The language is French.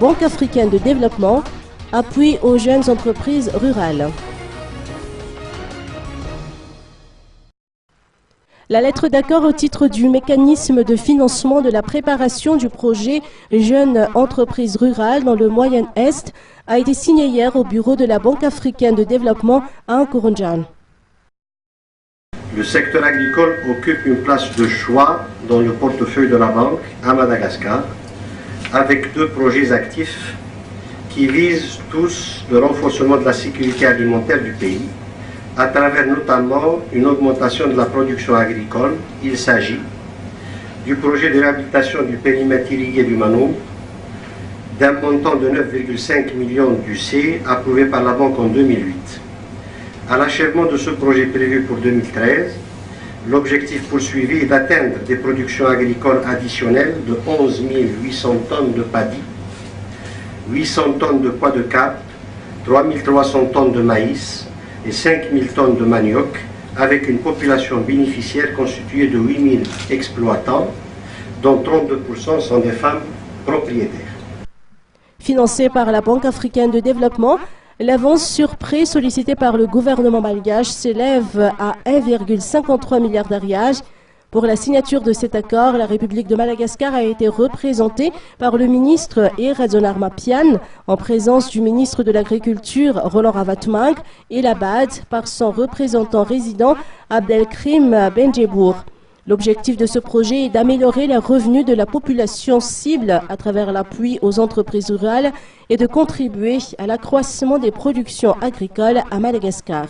Banque africaine de développement, appui aux jeunes entreprises rurales. La lettre d'accord au titre du mécanisme de financement de la préparation du projet Jeunes entreprises rurales dans le Moyen-Est a été signée hier au bureau de la Banque africaine de développement à Nkorondiane. Le secteur agricole occupe une place de choix dans le portefeuille de la banque à Madagascar, avec 2 projets actifs qui visent tous le renforcement de la sécurité alimentaire du pays, à travers notamment une augmentation de la production agricole. Il s'agit du projet de réhabilitation du périmètre irrigué du Manoum, d'un montant de 9,5 millions d'UC approuvé par la banque en 2008. À l'achèvement de ce projet prévu pour 2013, l'objectif poursuivi est d'atteindre des productions agricoles additionnelles de 11 800 tonnes de paddy, 800 tonnes de pois de cap, 3 300 tonnes de maïs et 5 000 tonnes de manioc, avec une population bénéficiaire constituée de 8 000 exploitants, dont 32% sont des femmes propriétaires. Financée par la Banque africaine de développement, l'avance sur prêt sollicitée par le gouvernement malgache s'élève à 1,53 milliard d'ariage. Pour la signature de cet accord, la République de Madagascar a été représentée par le ministre Eradzonar Mapian, en présence du ministre de l'Agriculture Roland Ravatmang, et la BAD par son représentant résident Abdelkrim Benjebour. L'objectif de ce projet est d'améliorer les revenus de la population cible à travers l'appui aux entreprises rurales et de contribuer à l'accroissement des productions agricoles à Madagascar.